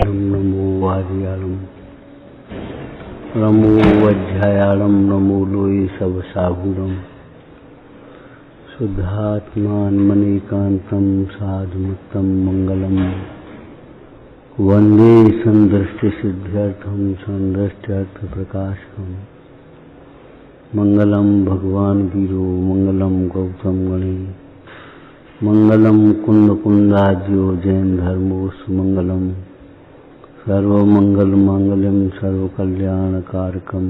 नमो वार्याणं नमो वज्रायाणं नमो लोये सब साहुरं शुद्धात्मान मणिकान्तं साधुमुत्तम मंगलम वंदे संदृष्टि सिद्ध्यर्थं संदृष्ट्यर्थ प्रकाशकं मंगलम भगवान वीरो मंगलम गौतम गणे मंगलम कुंद कुंदाज्यो जैन धर्मोस मंगलम सर्वमंगल मांगल्यम सर्वकल्याणकारकम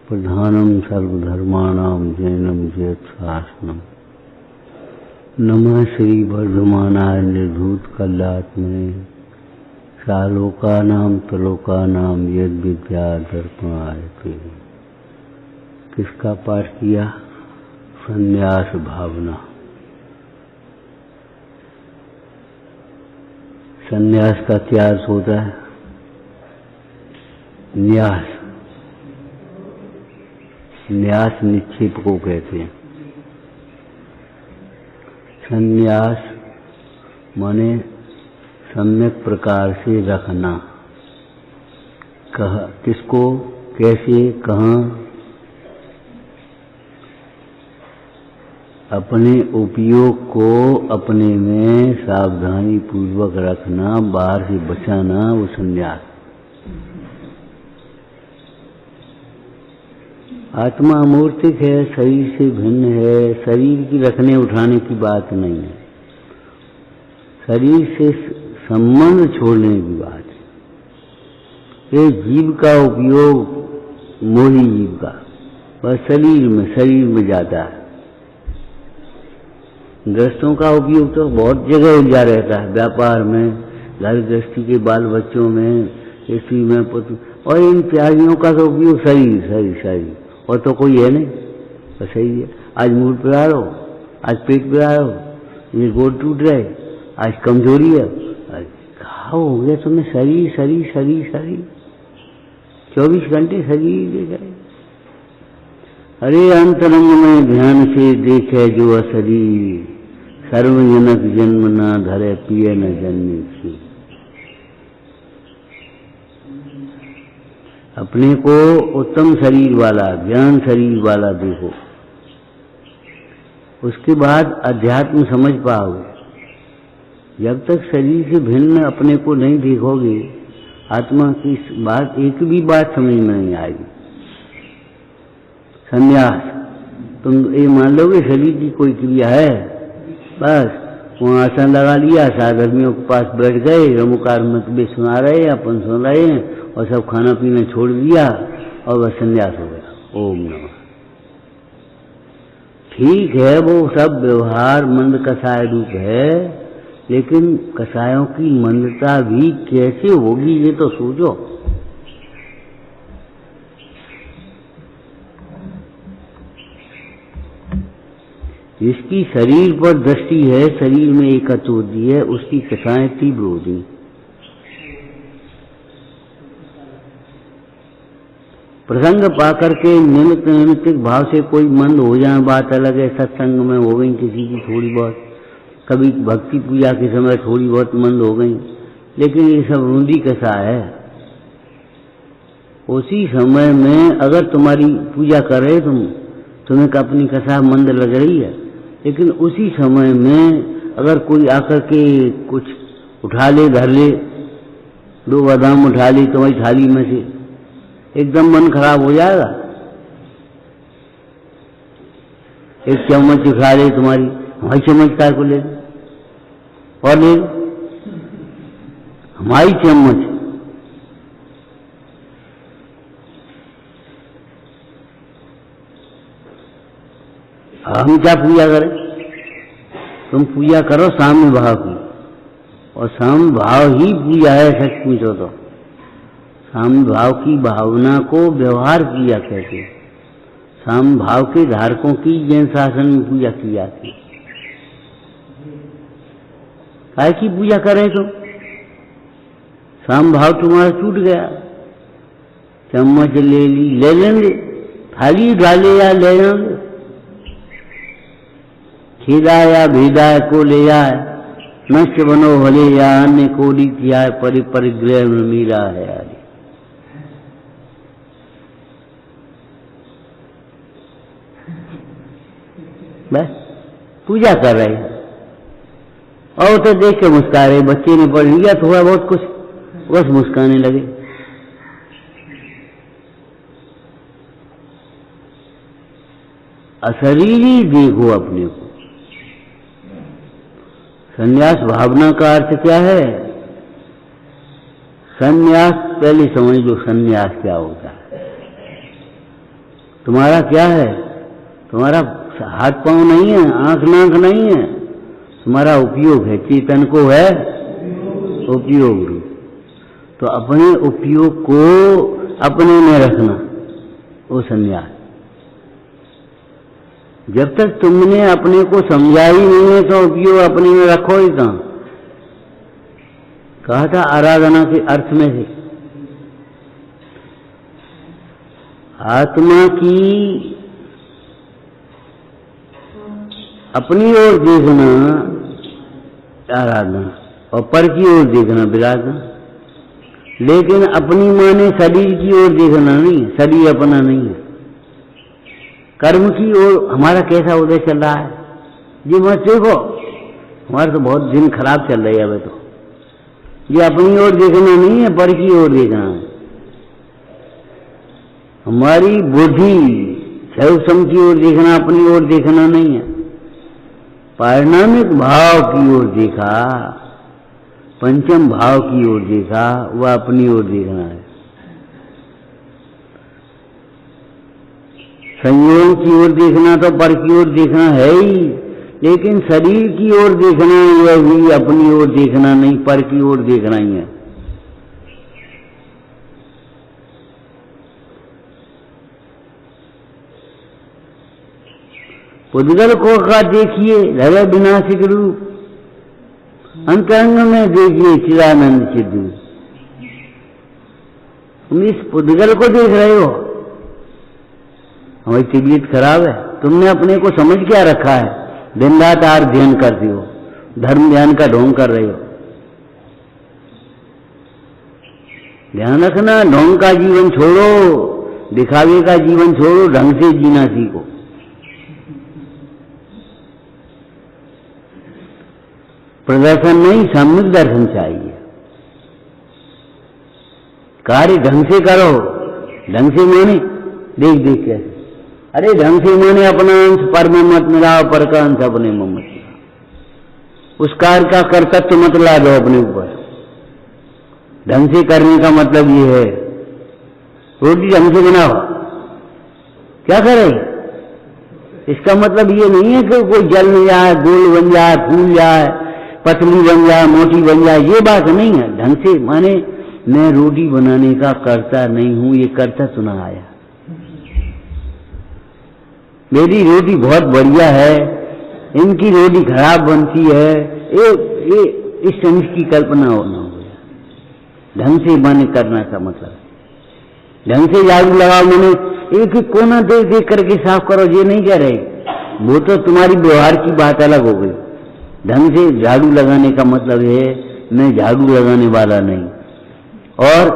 प्रधानम सर्वधर्माणां जैनम जयत शासनम। नमः श्री वर्धमानाय निर्धूत कल्यात्मने सालोकानां तलोकानां यद विद्या दर्पणाय ते। किसका पाठ किया? संन्यास भावना। संन्यास का क्या अर्थ होता है? न्यास, न्यास निक्षेप को कहते हैं। संन्यास माने सम्यक प्रकार से रखना। किसको, कैसे, कहाँ? अपने उपयोग को अपने में सावधानी पूर्वक रखना, बाहर से बचाना, वो संन्यास। आत्मा अमूर्तिक है, शरीर से भिन्न है। शरीर की रखने उठाने की बात नहीं है, शरीर से संबंध छोड़ने की बात है। ये जीव का उपयोग मोही जीव का बस शरीर में जाता है। गृहस्थों का उपयोग तो बहुत जगह उलझा रहता है, व्यापार में, घर गृहस्थी के बाल बच्चों में, कृषि में, पुत्र, और इन त्यागियों का तो उपयोग शरीर और तो कोई है नहीं, तो सही है। आज मूड पे आ रहो, आज पेट पे आ रहो, ये गोड़ टूट रहे, आज कमजोरी है, आज कहा हो गया तुम्हें? शरीर 24 घंटे शरीर दे गए। अरे अंतरंग में ध्यान से देखे जो अशरीर, सर्वजनक जन्म न धरे पिए न जन्मे की। अपने को उत्तम शरीर वाला, ज्ञान शरीर वाला देखो, उसके बाद अध्यात्म समझ पाओगे। जब तक शरीर से भिन्न अपने को नहीं देखोगे, आत्मा की बात, एक भी बात समझ में नहीं आएगी। संन्यास, तुम ये मान लोगे शरीर की कोई क्रिया है, बस वहाँ आसन लगा लिया, साधर्मियों के पास बैठ गए, रमुकार मतबे सुना रहे हैं, अपन सुन रहे हैं, और सब खाना पीना छोड़ दिया और बस संन्यास हो गया। ओम नमः। ठीक है, वो सब व्यवहार मंद कसाय रूप है, लेकिन कसायों की मंदता भी कैसे होगी ये तो सोचो। जिसकी शरीर पर दृष्टि है, शरीर में एकत्व होती है, उसकी कसाएं तीव्र होती। प्रसंग पाकर के निमित्तिक भाव से कोई मंद हो जाए बात अलग है। सत्संग में हो गई किसी की थोड़ी बहुत, कभी भक्ति पूजा के समय थोड़ी बहुत मंद हो गई, लेकिन ये सब रूंधी कसा है। उसी समय में अगर तुम्हारी पूजा कर रहे तुम्हें अपनी कसा मंद लग रही है, लेकिन उसी समय में अगर कोई आकर के कुछ उठा ले, धर ले, 2 बादाम उठा ले तुम्हारी थाली में से, एकदम मन खराब हो जाएगा। एक चम्मच उठा ले तुम्हारी, हमारी चम्मच काय को ले, और ले हमारी चम्मच। हम क्या पूजा करें? तुम पूजा करो साम्य भाव की, और साम्य भाव ही पूजा है सचमुच हो तो। साम्य भाव की भावना को व्यवहार किया कहते हैं। साम्य भाव के धारकों की जैन शासन में पूजा की जाती है। काय की पूजा करें तुम? साम्य भाव तुम्हारा टूट गया, चम्मच ले ली, ले लेंगे, थाली डाले या ले लेंगे, खिलाया भेदाय को ले जाए, नष्ट बनो भले या अन्य कोली किया परिग्रह में मीरा है यारी। बस पूजा कर रहे हैं और तो देख के मुस्कुरा रहे। बच्चे ने पढ़ लिया थोड़ा बहुत कुछ, बस मुस्काने लगे। अशरीरी देखो अपने को। संन्यास भावना का अर्थ क्या है? संन्यास पहले समझ लो, संन्यास क्या होता है। तुम्हारा क्या है? तुम्हारा हाथ पांव नहीं है, आंख नाक नहीं है, तुम्हारा उपयोग है। चेतन को है उपयोग रूप। तो अपने उपयोग को अपने में रखना, वो संन्यास। जब तक तुमने अपने को समझा ही नहीं है तो उपयोग अपने में रखो ही कहां। कहा था आराधना के अर्थ में से आत्मा की अपनी ओर देखना आराधना और पर की ओर देखना विराधना। लेकिन अपनी माने शरीर की ओर देखना नहीं, शरीर अपना नहीं है। कर्म की ओर हमारा कैसा उदय चल रहा है जी मत देखो। हमारे तो बहुत दिन खराब चल रही है अभी। तो ये अपनी ओर देखना नहीं है, पर की ओर देखना है। हमारी बुद्धि क्षयसम की ओर देखना, अपनी ओर देखना नहीं है। पारिणामिक भाव की ओर देखा, पंचम भाव की ओर देखा, वह अपनी ओर देखना है। संयोग की ओर देखना तो पर की ओर देखना है ही, लेकिन शरीर की ओर देखना यह भी अपनी ओर देखना नहीं, पर की ओर देखना ही है। पुद्गल को का देखिए रह विनाशिक रूप, अंतरंग में देखिए चिदानंद सिद्धू। तुम इस पुद्गल को देख रहे हो। हमारी तबीयत खराब है, तुमने अपने को समझ क्या रखा है? दिन रात आर ध्यान करती हो, धर्म ध्यान का ढोंग कर रहे हो। ध्यान रखना, ढोंग का जीवन छोड़ो, दिखावे का जीवन छोड़ो, ढंग से जीना सीखो। प्रदर्शन नहीं, सम्यक दर्शन चाहिए। कार्य ढंग से करो, ढंग से माने देख देख के। अरे ढंग से माने अपना अंश पर में मत मिलाओ, पर का अंश अपने में मत मिलाओ। उस कार्य का कर्तव्य मत ला दो अपने ऊपर। ढंग से करने का मतलब ये है, रोटी ढंग से बनाओ। क्या करे? इसका मतलब ये नहीं है कि कोई जल में जाए, गोल बन जाए, फूल जाए, पतली बन जाए, मोटी बन जाए, ये बात नहीं है। ढंग से माने मैं रोटी बनाने का कर्ता नहीं हूं, ये कर्ता चुना आया। मेरी रोटी बहुत बढ़िया है, इनकी रोटी खराब बनती है, ये इस समझ की कल्पना होना हो गया। ढंग से माने करना का मतलब, ढंग से झाड़ू लगाओ, मैंने एक एक कोना देख देख करके साफ करो, ये नहीं कह रहे। वो तो तुम्हारी व्यवहार की बात अलग हो गई। ढंग से झाड़ू लगाने का मतलब है मैं झाड़ू लगाने वाला नहीं। और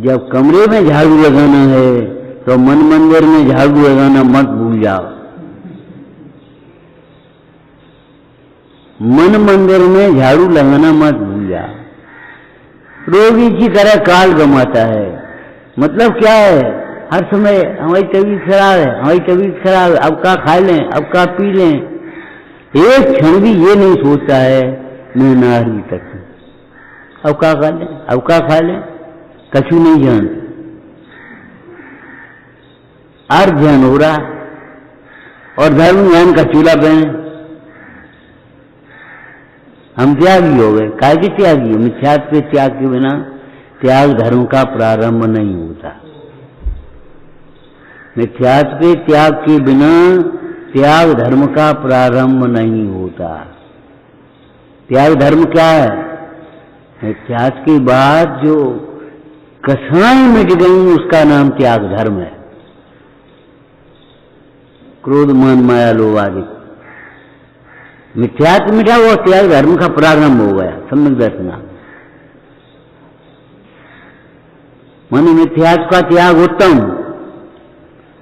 जब कमरे में झाड़ू लगाना है तो मन मंदिर में झाड़ू लगाना मत भूल जाओ। मन मंदिर में झाड़ू लगाना मत भूल जाओ। रोगी की तरह काल गमाता है। मतलब क्या है? हर समय हमारी तबीयत खराब है, हमारी तबीयत खराब है, अब का खा लें, अब का पी लें। एक क्षण भी ये नहीं सोचता है मैं नारी तक हूं, अब का खा लें, अब का खा लें, कछु नहीं जानते। आर ध्यान हो रहा और धर्म ज्ञान का चूल्हा पहने। हम त्यागी हो गए। काय के त्यागी? मिथ्यात्व के त्याग के बिना त्याग धर्म का प्रारंभ नहीं होता। मिथ्यात्व के त्याग के बिना त्याग धर्म का प्रारंभ नहीं होता। त्याग धर्म क्या है? मिथ्यात्व के बाद जो कसाएं मिट गई उसका नाम त्याग धर्म है। क्रोध मान माया लोभ आदि मिथ्यात्व मिटा, वो त्याग धर्म का प्रारंभ हो गया, सम्यक दर्शन। माने मिथ्यात्व का त्याग उत्तम,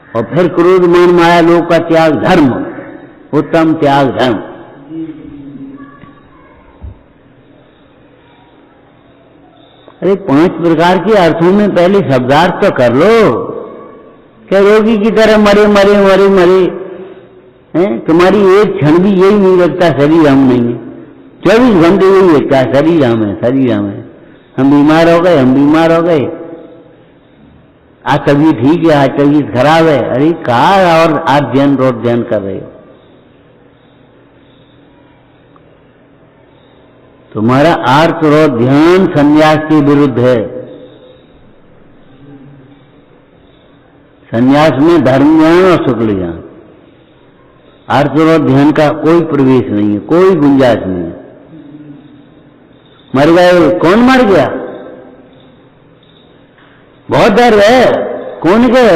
और फिर क्रोध मान माया लोग का त्याग धर्म, उत्तम त्याग धर्म। अरे 5 प्रकार के अर्थों में पहले शब्दार्थ तो कर लो। क्या रोगी की तरह मरे मरे मरे मरे हैं? तुम्हारी एक क्षण भी यही नहीं लगता शरीर हम नहीं है, 24 घंटे यही लगता है शरीर हम है, शरीर हम है। हम बीमार हो गए, हम बीमार हो गए, आज तबीयत ठीक है, आज तबीयत खराब है। अरे कहा, और आज ध्यान रोज ध्यान कर रहे हो। तुम्हारा आर्त रोज ध्यान संन्यास के विरुद्ध है। संन्यास में धर्म ज्ञान और शुक्ल ज्ञान, आर्त रोज ध्यान का कोई प्रवेश नहीं है, कोई गुंजाइश नहीं है। मर गए, कौन मर गया? बहुत डर है, कौन गए?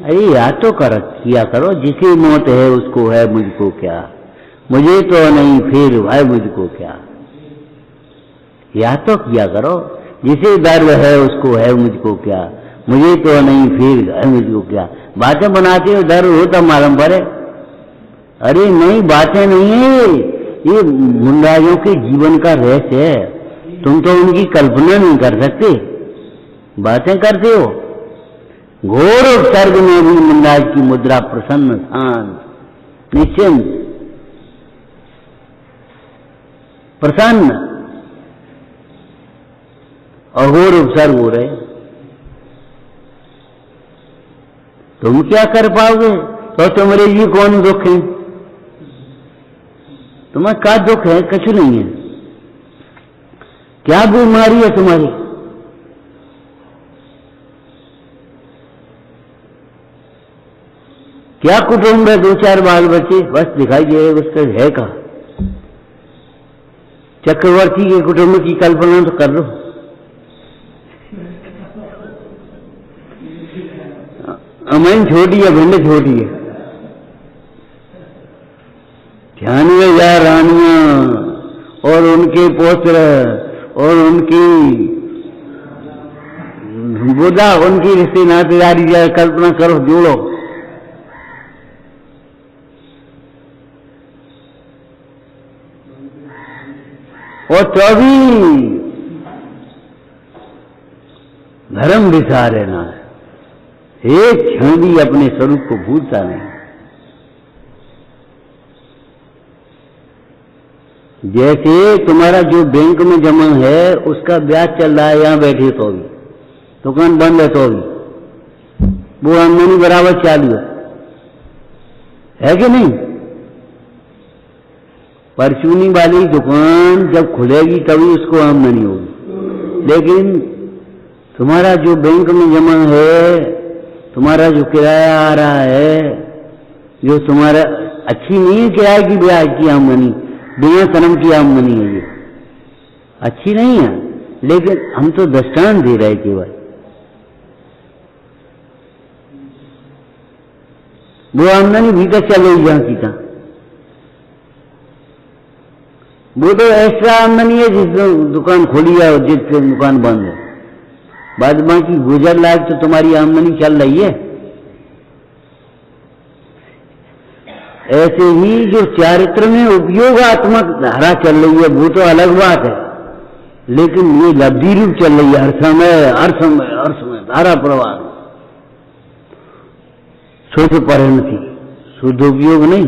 अरे याद तो किया करो, जिसे मौत है उसको है मुझको क्या, मुझे तो नहीं फिर है मुझको क्या। याद तो किया करो, जिसे दर्द है उसको है मुझको क्या, मुझे तो नहीं फिर है मुझको क्या। बातें बनाते हो दर्द होता मालूम पड़े। अरे नहीं, बातें नहीं है, ये मुंडाइयों के जीवन का रहस्य है, तुम तो उनकी कल्पना नहीं कर सकते, बातें करते हो। घोर उपसर्ग में भी मुंडाई की मुद्रा प्रसन्न, शांत, निश्चिंत, प्रसन्न, अघोर उपसर्ग हो रहे। तुम क्या कर पाओगे? तो तुम्हारे लिए कौन दुख है? तुम्हारा क्या दुख है? कुछ नहीं है। क्या बीमारी है तुम्हारी? क्या कुटुंब है? 2-4 बाल बच्चे बस दिखाई दे रहे, उसका है का? चक्रवर्ती के कुटुंब की कल्पना तो कर लो। अमन छोटी है, भिंड छोटी है। ध्यान में जा रानियां और उनके पुत्र और उनकी बुधा, उनकी रिश्ते नातेदारी जाए, कल्पना करो, जोड़ो। और तो भी धर्म विचार रहना है, एक क्षण भी अपने स्वरूप को भूलता नहीं। जैसे तुम्हारा जो बैंक में जमा है उसका ब्याज चल रहा है, यहां बैठे तो भी, दुकान बंद है तो भी, वो आमदनी बराबर चालू है कि नहीं? परचूनी वाली दुकान जब खुलेगी तभी उसको आमदनी होगी, लेकिन तुम्हारा जो बैंक में जमा है, तुम्हारा जो किराया आ रहा है, जो तुम्हारा अच्छी नहीं है किराए की ब्याज की आमदनी, बिना श्रम की आमदनी है, ये अच्छी नहीं है, लेकिन हम तो दृष्टांत दे रहे केवल। वो आमदनी भीतर चल रही जहां की तहां, वो तो एक्स्ट्रा आमदनी है जिस दुकान खोली है और जिस दुकान बंद है, बाद बाकी गुजर लायक तो तुम्हारी आमदनी चल रही है। ऐसे ही जो चारित्र में उपयोगात्मक धारा चल रही है वो तो अलग बात है, लेकिन ये लब्धि रूप चल रही है, हर समय हर समय हर समय धारा प्रवाह, शुद्ध परिणति, शुद्ध उपयोग नहीं,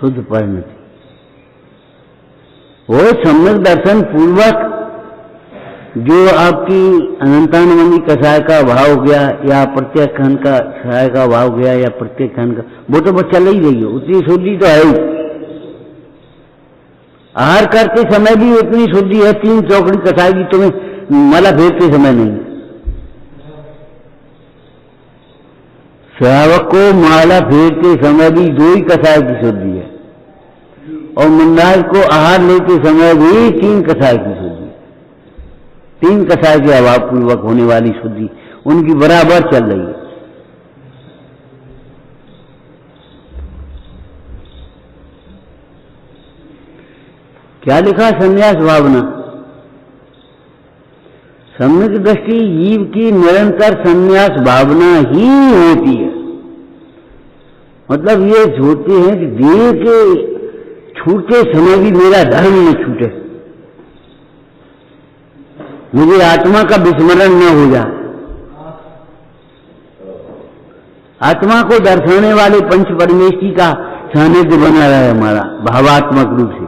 शुद्ध परिणति। वो सम्यक दर्शन पूर्वक जो आपकी अनंतानुबंधी कषाय का भाव हो गया या प्रत्येक खंड का कषाय का भाव गया या प्रत्येक खंड का, वो तो बस चल ही रही है, उतनी शुद्धि तो है ही। आहार करते समय भी उतनी शुद्धि है, 3 चौकड़ी कषाय की तुम्हें माला फेरते समय नहीं। श्रावक को माला फेरते समय भी 2 ही कषाय की शुद्धि है, और मुंडाज को आहार लेते समय भी 3 कषाय की शुद्धि, 3 कषाय के अभाव पूर्वक होने वाली शुद्धि उनकी बराबर चल रही है। क्या लिखा? संन्यास भावना। सम्यक दृष्टि जीव की निरंतर संन्यास भावना ही होती है। मतलब ये सोचते हैं कि देह के छूटते समय भी मेरा धर्म न छूटे, मुझे आत्मा का विस्मरण न हो जाए। आत्मा को दर्शाने वाले पंच परमेष्टि का सानिध्य बना रहे हमारा भावात्मक रूप से।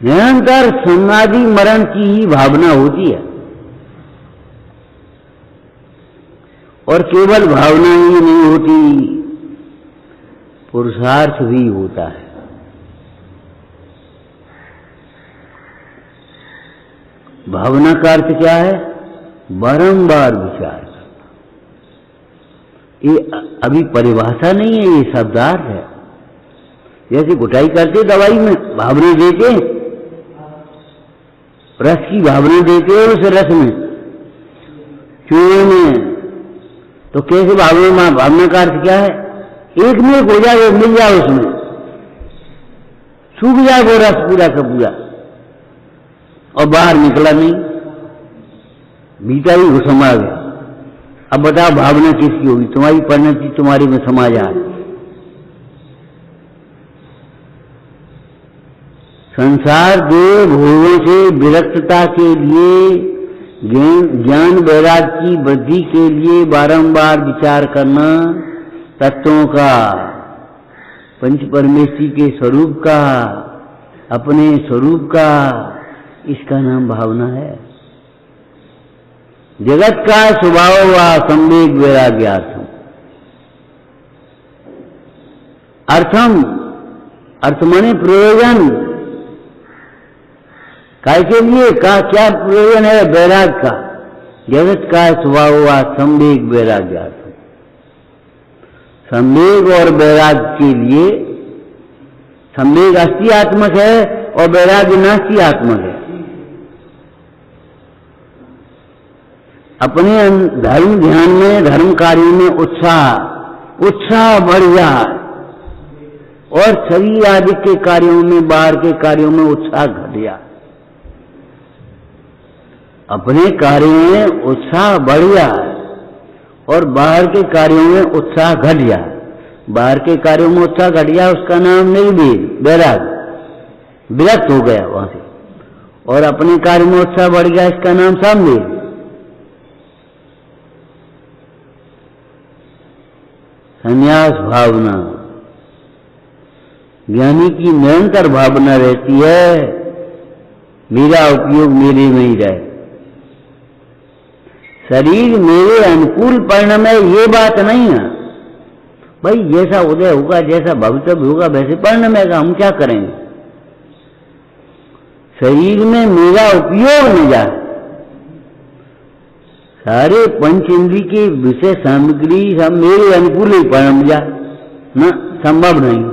निरंतर समाधि मरण की ही भावना होती है, और केवल भावना ही नहीं होती, पुरुषार्थ भी होता है। भावना का अर्थ क्या है? बारंबार विचार करना। ये अभी परिभाषा नहीं है, ये शब्दार्थ है। जैसे गुटाई करते दवाई में भावना देते, रस की भावना देते हो उस रस में, चूहे में, तो कैसे भावना का अर्थ क्या है? एक में हो जाए, मिल जाए, उसमें सूख जाए वो रस पूरा का पूरा, और बाहर निकला नहीं, भीतर ही वो समा गया। अब बताओ भावना किसकी होगी? तुम्हारी परिणति तुम्हारे में समा जाए। संसार के भोगों से विरक्तता के लिए, ज्ञान वैराग्य की वृद्धि के लिए बारंबार विचार करना, तत्वों का, पंच परमेष्टि के स्वरूप का, अपने स्वरूप का, इसका नाम भावना है। जगत का स्वभाव व संवेग वैराग्यार्थम। अर्थम, अर्थ माने प्रयोजन, काय के लिए का क्या प्रयोजन है? वैराग का। जगत का स्वभाव व संवेग वैराग्यार्थम। संवेग और वैराग के लिए, संवेग अस्तित्वात्मक है और वैराग्य नास्तित्वात्मक है। अपने धर्म ध्यान में, धर्म कार्यों में उत्साह बढ़ जाए, और शरीर आदि के कार्यों में, बाहर के कार्यों में उत्साह घट जाए। अपने कार्यों में उत्साह बढ़ जाए और बाहर के कार्यों में उत्साह घट जाए। बाहर के कार्यों में उत्साह घट जाए, उसका नाम निर्वेद, वैराग, विरक्त हो गया वहां से। और अपने कार्य में उत्साह बढ़ गया, इसका नाम संवेग। संन्यास भावना, ज्ञानी की निरंतर भावना रहती है, मेरा उपयोग मेरे में ही रहे, शरीर मेरे अनुकूल परिणम है, ये बात नहीं है भाई। जैसा उदय होगा, जैसा भवितव्य होगा, वैसे परिणमेगा, हम क्या करेंगे? शरीर में मेरा उपयोग न जाए, सारे पंच इंद्रिय की विषय सामग्री सब मेरे अनुकूल ही परिणम जाए, न संभव नहीं।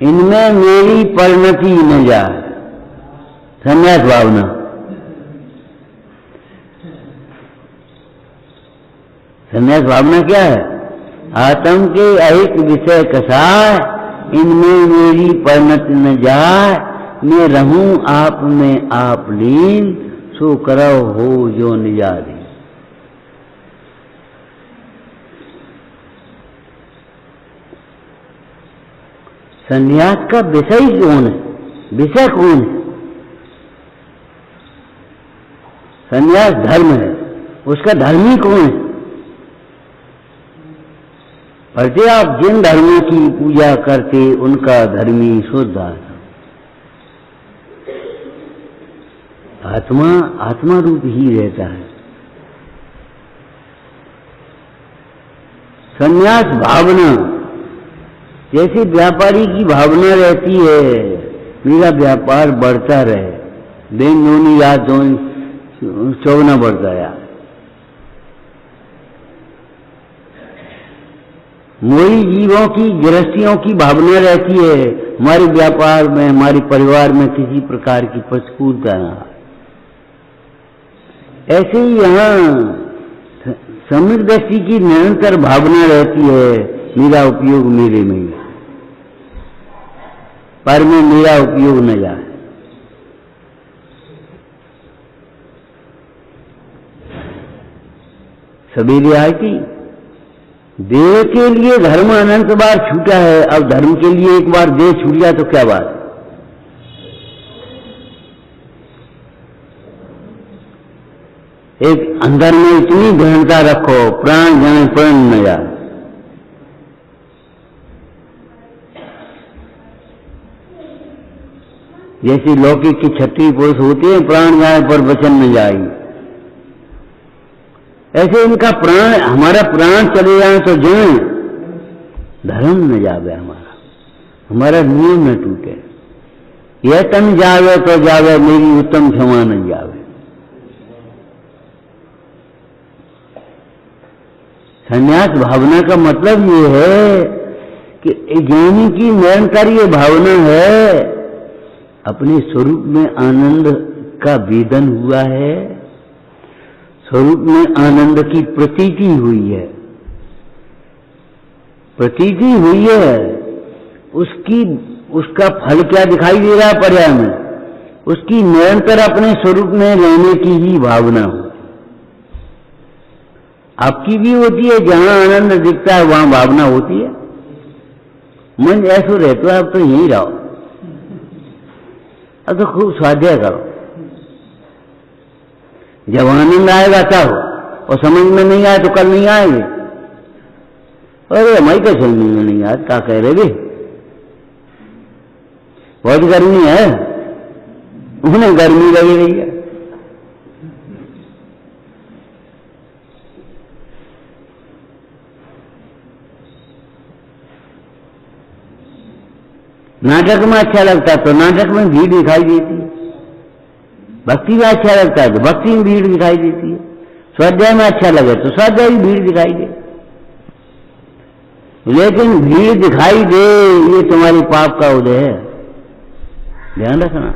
इनमें मेरी परिणति न जाए, संन्यास भावना। संन्यास भावना क्या है? आत्म के अहित विषय कसाय, इनमें मेरी परिणति न जाए, मैं रहूं आप में आप लीन, सो करव हो जो निजारी। संन्यास का विषय कौन है? विषय कौन है? संन्यास धर्म है, उसका धर्मी कौन है? पढ़ते आप जिन धर्मों की पूजा करते, उनका धर्मी शुद्ध आत्मा, आत्मा रूप ही रहता है। संन्यास भावना, जैसे व्यापारी की भावना रहती है, मेरा व्यापार बढ़ता रहे, दिन दूनी रात चौगुना बढ़ता है। मोही जीवों की, गृहस्थियों की भावना रहती है, हमारे व्यापार में, हमारे परिवार में किसी प्रकार की प्रतिकूलता न। ऐसे ही यहाँ सम्यक दृष्टि की निरंतर भावना रहती है, मेरा उपयोग मेरे में ही, पर में मेरा उपयोग न जाए। सवेरे आई थी, देह के लिए धर्म अनंत बार छूटा है, अब धर्म के लिए एक बार देह छूट गया तो क्या बात। एक अंदर में इतनी गहनता रखो, प्राण जाए प्राण न जाए। जैसी लौकिक की छठी पुरुष होती है, प्राण जाए पर वचन न जाए, ऐसे इनका प्राण, हमारा प्राण चले जाए तो जाए, धर्म न जावे हमारा, हमारा नियम न टूटे। यह तन जावे तो जावे, मेरी उत्तम क्षमा न जावे। संन्यास भावना का मतलब ये है कि ज्ञानी की निरंतर ये भावना है, अपने स्वरूप में आनंद का वेदन हुआ है, स्वरूप में आनंद की प्रतीति हुई है, प्रतीति हुई है, उसका फल क्या दिखाई दे रहा है पर्याय में, उसकी निरंतर अपने स्वरूप में रहने की ही भावना हो। आपकी भी होती है, जहां आनंद दिखता है वहां भावना होती है। मन ऐसा रहता है, अब तो यहीं रहो, अब तो खूब स्वाध्याय करो, जब आनंद आएगा तब, और समझ में नहीं आए तो कल नहीं आएंगे। अरे हमारी क्या समझ में नहीं आए, क्या कह रहे भी, बहुत गर्मी है, उन्हें गर्मी लगी रही है। नाटक में अच्छा लगता है तो नाटक में भीड़ दिखाई देती है, भक्ति में अच्छा लगता है तो भक्ति में भीड़ दिखाई देती है, स्वाध्याय में अच्छा लगे तो स्वाध्याय में भीड़ दिखाई दे। लेकिन भीड़ दिखाई दे ये तुम्हारी पाप का उदय है, ध्यान रखना।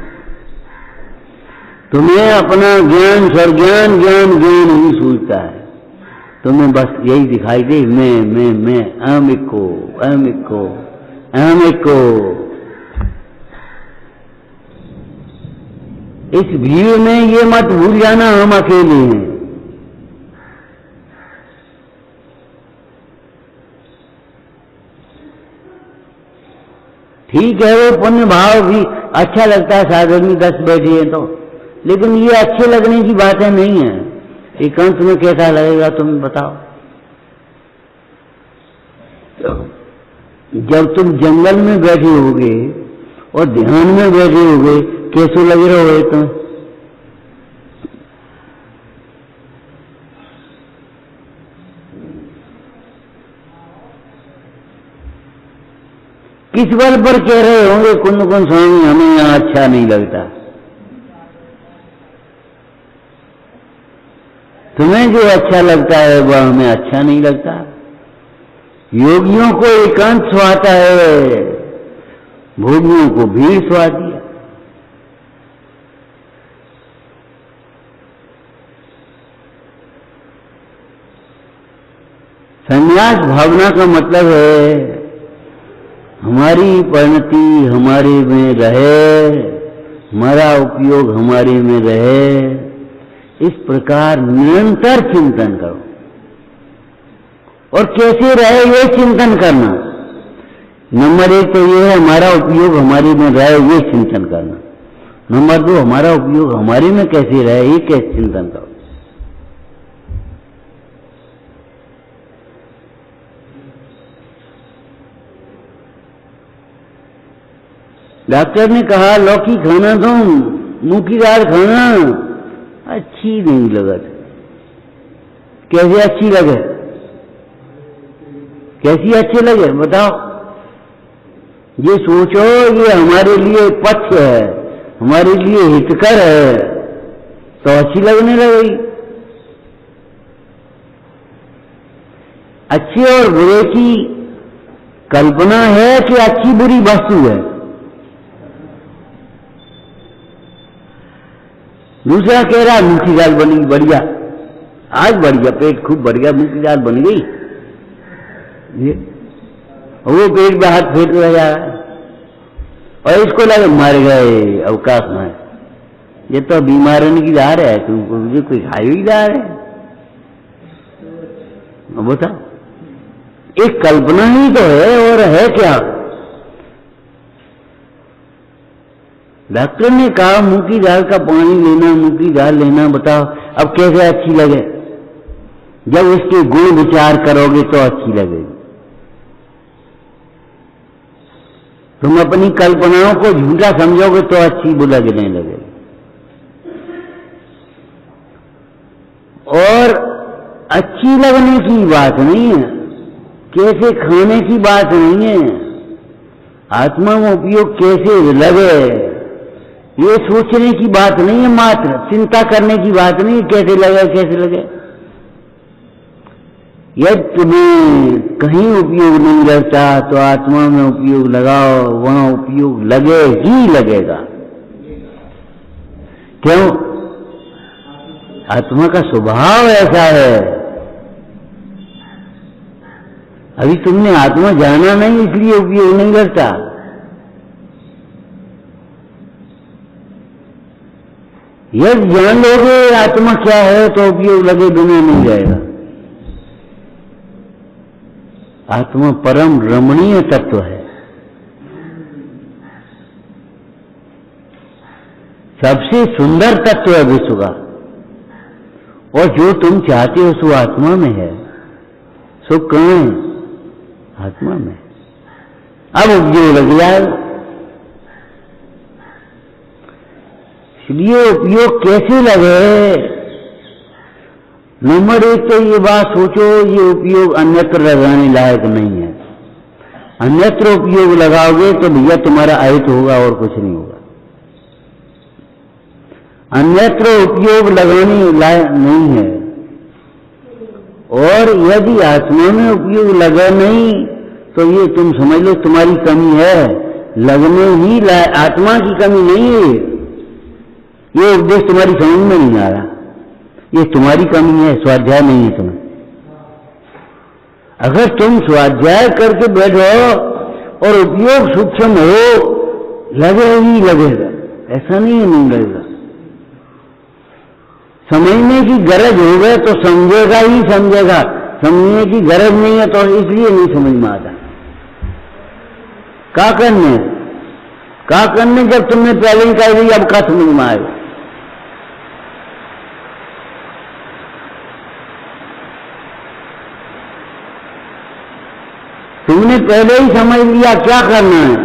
तुम्हें अपना ज्ञान स्वर्ज्ञान ज्ञान ज्ञान ही सूझता है, तुम्हें बस यही दिखाई दे, मैं अहम इको अहम इको अहम इको। इस भीड़ में ये मत भूल जाना हम अकेले हैं। ठीक है, वो पुण्य भाव भी अच्छा लगता है, साधन में 10 बैठे हैं तो, लेकिन ये अच्छे लगने की बातें नहीं है। एकांत में कैसा लगेगा तुम बताओ। जब तुम जंगल में बैठे होगे और ध्यान में बैठे होगे, कैसे लगे रहोगे तुम? किस बल पर कह रहे होंगे कुंद कुंद स्वामी हमें यहां अच्छा नहीं लगता? तुम्हें जो अच्छा लगता है वह हमें अच्छा नहीं लगता। योगियों को एकांत सुहाता है, भोगियों को भीड़ सुहाती है। संन्यास भावना का मतलब है हमारी परिणति हमारे में रहे, हमारा उपयोग हमारे में रहे, इस प्रकार निरंतर चिंतन करो। और कैसे रहे ये चिंतन करना। नंबर 1 तो ये है हमारा उपयोग हमारे में रहे, ये चिंतन करना। नंबर 2 हमारा उपयोग हमारे में कैसे रहे, ये कैसे चिंतन करो। डॉक्टर ने कहा लौकी खाना तुम, मुंह की दाल खाना, अच्छी नहीं लगत। कैसे अच्छी लगे, कैसी अच्छी लगे बताओ। ये सोचो ये हमारे लिए पथ्य है, हमारे लिए हितकर है तो अच्छी लगने लगेगी। अच्छे और बुरे की कल्पना है कि अच्छी बुरी वस्तु है। दूसरा कह रहा मीठी दाल बनी बढ़िया, आज बढ़ गया, पेट खूब बढ़ गया, मुंह की दाल बन गई, ये वो पेट में हाथ फेंक लगा और इसको लगे मर गए अवकाश में। ये तो बीमारन की धार है, तुमको मुझे कोई खाई हुई धार है। बता, एक कल्पना ही तो है, और है क्या? डॉक्टर ने कहा मुंह की दाल का पानी लेना, मुंह की दाल लेना। बताओ अब कैसे अच्छी लगे? जब उसके गुण विचार करोगे तो अच्छी लगेगी। तुम अपनी कल्पनाओं को झूठा समझोगे तो अच्छी लगने लगेगी। और अच्छी लगने की बात नहीं है, कैसे खाने की बात नहीं है, आत्मा में उपयोग कैसे लगे ये सोचने की बात नहीं है, मात्र चिंता करने की बात नहीं है कैसे लगे कैसे लगे। यदि तुम्हें कहीं उपयोग नहीं रहता तो आत्मा में उपयोग लगाओ, वहां उपयोग लगे ही लगेगा। क्यों? आत्मा का स्वभाव ऐसा है। अभी तुमने आत्मा जाना नहीं इसलिए उपयोग नहीं करता। यदि जान लोगे आत्मा क्या है तो उपयोग लगे बिना नहीं जाएगा। आत्मा परम रमणीय तत्व है, सबसे सुंदर तत्व है विश्व का, और जो तुम चाहते हो सो आत्मा में है। सुख कहाँ है? आत्मा में। अब उपयोग लग जाएगा। इसलिए उपयोग कैसे लगे? नंबर एक तो ये बात सोचो, ये उपयोग अन्यत्र लगाने लायक नहीं है। अन्यत्र उपयोग लगाओगे तो भैया तुम्हारा अहित होगा और कुछ नहीं होगा। अन्यत्र उपयोग लगाने लायक नहीं है। और यदि आत्मा में उपयोग लगा नहीं तो ये तुम समझ लो तुम्हारी कमी है, लगने ही लायक। आत्मा की कमी नहीं है, ये उपदेश तुम्हारी समझ में नहीं आ रहा, ये तुम्हारी कमी है, स्वाध्याय नहीं है तुम्हें। अगर तुम स्वाध्याय करके बैठो और उपयोग सूक्ष्म हो, लगे ही लगेगा, ऐसा नहीं है नहीं लगेगा। समझने की गरज हो गए तो समझेगा ही समझेगा, समझने की गरज नहीं है तो इसलिए नहीं समझ में आता। क्या करने जब तुमने पहले ही कह दी अब क्या समझ में आएगा? तुमने पहले ही समझ लिया क्या करना है।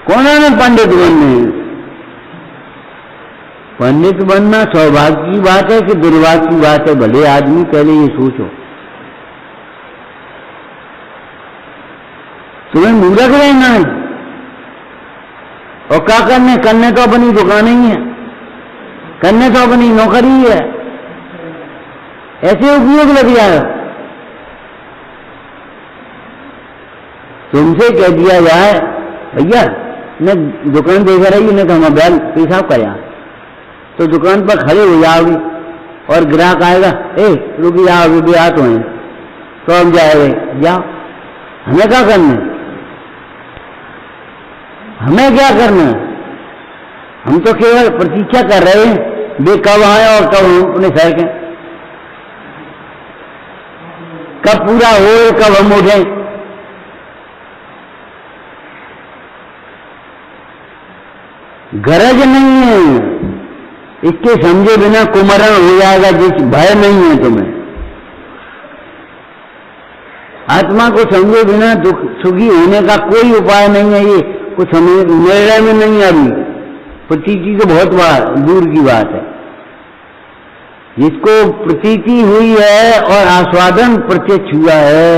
कौन है पंडित बनने? पंडित बनना सौभाग्य की बात है कि दुर्भाग्य की बात है? भले आदमी पहले ये सोचो। तुम्हें मूर्ख रहना है और क्या करने तो अपनी दुकान ही है, करने तो अपनी नौकरी है, ऐसे उपयोग लग जाएगा। तुमसे कह दिया जाए भैया मैं दुकान देख रही हूं, मैं कहूँगा बैल पेशाब कर यहाँ, तो दुकान पर खड़े हो जाओगे और ग्राहक आएगा, रुक जाओ रुक आ तो हैं, तो हम जाएंगे, जाओ। हमें क्या करना है? हमें क्या करना है? हम तो केवल प्रतीक्षा कर रहे हैं वे कब आए और कब हम अपने शहर के, कब पूरा हो कब हम उठे। गरज नहीं है, इसके समझे बिना कुमरण हो जाएगा, जिस भय नहीं है तुम्हें। आत्मा को समझे बिना दुख सुखी होने का कोई उपाय नहीं है। ये कुछ निर्णय में नहीं है। अभी प्रतीति तो बहुत दूर की बात है। जिसको प्रतीति हुई है और आस्वादन प्रत्यक्ष हुआ है,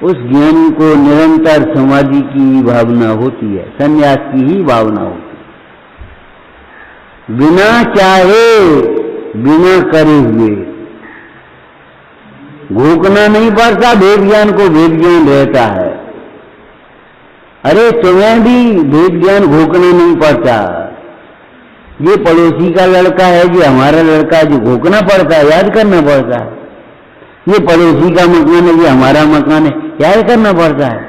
उस ज्ञानी को निरंतर समाधि की भावना होती है, संन्यास की ही भावना होती है। बिना चाहे बिना करे हुए घोकना नहीं पड़ता। भेद ज्ञान को भेद ज्ञान रहता है। अरे तुम्हें भी भेद ज्ञान घोकना नहीं पड़ता। ये पड़ोसी का लड़का है, ये हमारा लड़का है, जो घोकना पड़ता है, याद करना पड़ता है। ये पड़ोसी का मकान है, ये हमारा मकान है, याद करना पड़ता है।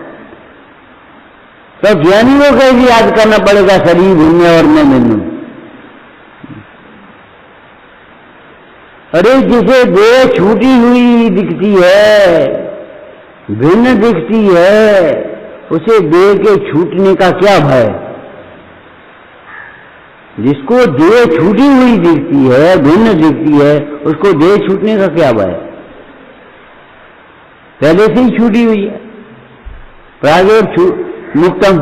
तो ज्ञानी को कैसे याद करना पड़ेगा शरीर भूमि और मैं मैनू। अरे जिसे देह छूटी हुई दिखती है, भिन्न दिखती है, उसे देह के छूटने का क्या भय। जिसको देह छूटी हुई दिखती है, भिन्न दिखती है, उसको देह छूटने का क्या भय। पहले से ही छूटी हुई है। प्रागेव मुक्तम।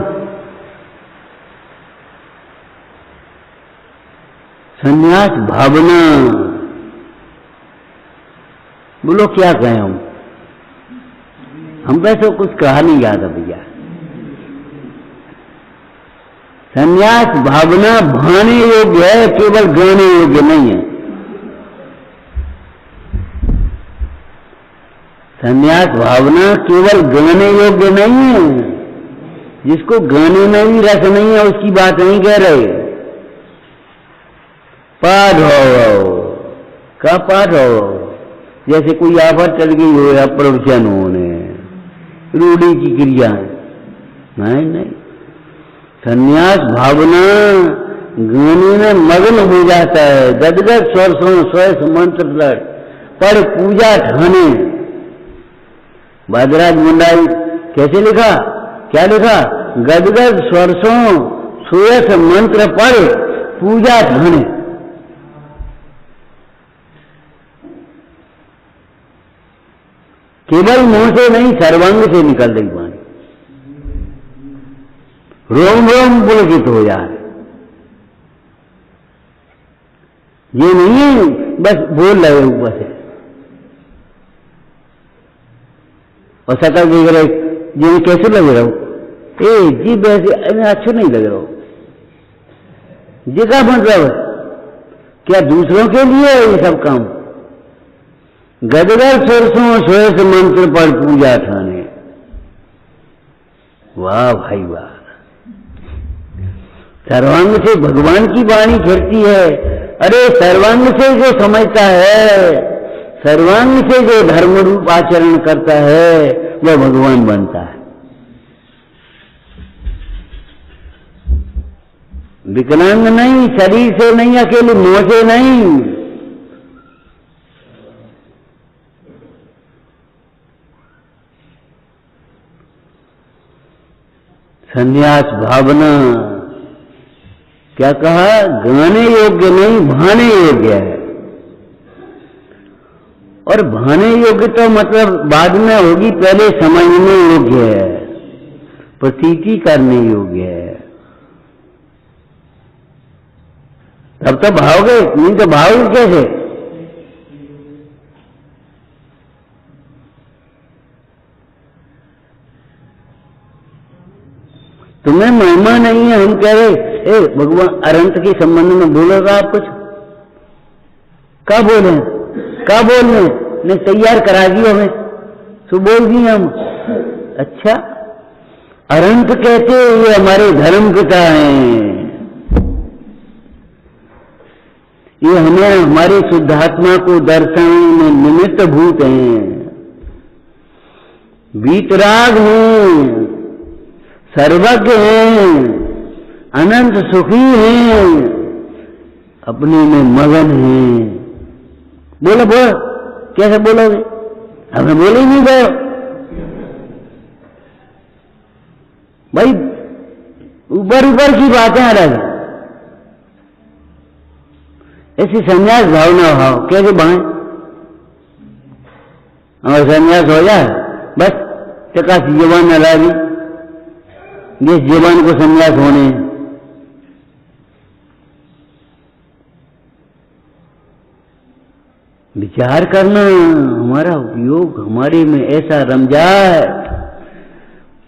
संन्यास भावना। बोलो क्या कहें हम वैसे कुछ कहा नहीं जाता भैया। संन्यास भावना भाने योग्य है, केवल गाने योग्य नहीं है। संन्यास भावना केवल गाने योग्य नहीं है। जिसको गाने में भी रस नहीं है उसकी बात नहीं कह रहे। पाठ हो का पाठ हो, जैसे कोई आफत चल गई हो या प्रवचन होने, रूढ़ी की क्रिया। नहीं, संन्यास भावना गाने में मग्न हो जाता है। गदगद स्वर स्वयं मंत्र लड़ पर पूजा ठाने। भद्राज मुंडाई कैसे लिखा, क्या लिखा, गदगद स्वर्षों सुयस मंत्र पढ़ पूजा ठाने। केवल मुंह से नहीं, सर्वांग से निकल रही वाणी। रोम रोम पुलकित हो जाए। ये नहीं है बस बोल रहे ऊपर से और सकल देख रहे, जी कैसे लग रहा हो, जी वैसे अच्छे नहीं लग रहा हो। जी का मतलब क्या दूसरों के लिए है ये सब काम। गदगद सरसों श्वेत मंत्र पर पूजा ठाने। वाह भाई वाह। सर्वांग से भगवान की वाणी फिरती है। अरे सर्वांग से जो समझता है, सर्वांग से जो धर्म रूप आचरण करता है, वह भगवान बनता है। विकलांग नहीं, शरीर से नहीं, अकेले मुंह से नहीं। संन्यास भावना क्या कहा, गाने योग्य नहीं, भाने योग्य है। और भाने योग्य तो मतलब बाद में होगी, पहले समझने योग्य है, प्रतीति करने योग्य है। तब तो भाओगे, नहीं तो भाओगे कैसे। तुम्हें महिमा नहीं है, हम कह रहे ए भगवान अनंत के संबंध में बोलेगा आप कुछ। क्या बोले, क्या बोलने ने तैयार करा दिया हमें, तो बोल दिए हम। अच्छा, अनंत कहते ये हमारे धर्म पिता हैं, ये हमें हमारे शुद्धात्मा को दर्शाने में निमित्त भूत हैं, वीतराग हैं, सर्वज्ञ हैं, अनंत सुखी हैं, अपने में मगन हैं। बोलो बोलो, कैसे बोलोगे, हमें बोले नहीं गए भाई। ऊपर ऊपर की बातें अलग, ऐसी संन्यास भावना भाव कैसे भाए। और संन्यास हो जाए बस चकासी जवान न लागी, जिस जीवन को संन्यास होने। विचार करना, हमारा उपयोग हमारे में ऐसा रम जाए।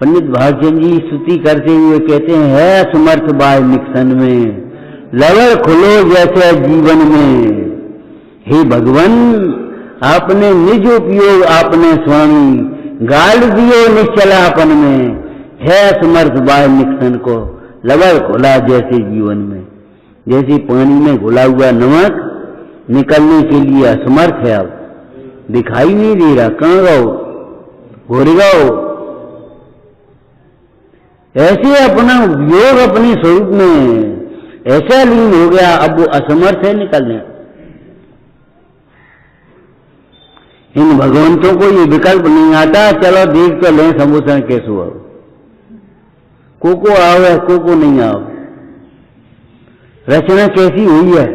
पंडित भागचंद जी स्तुति करते हुए कहते हैं, है समर्थ बाय निक्सन में, लवर खुलो जैसे जीवन में। हे भगवान, आपने निज उपयोग आपने स्वामी, गाल दियो निश्चलापन में। है समर्थ बाय निक्सन को, लवर खुला जैसे जीवन में। जैसे पानी में घुला हुआ नमक निकलने के लिए असमर्थ है, अब दिखाई नहीं दे रहा, कहाँ गओ, घुर गओ। ऐसे अपना योग अपने स्वरूप में ऐसा लीन हो गया, अब वो असमर्थ है निकलने। इन भगवंतों को ये विकल्प नहीं आता, चलो देख तो लें समुद्र कैसे हुआ, को आओ है, को नहीं आओ, रचना कैसी हुई है,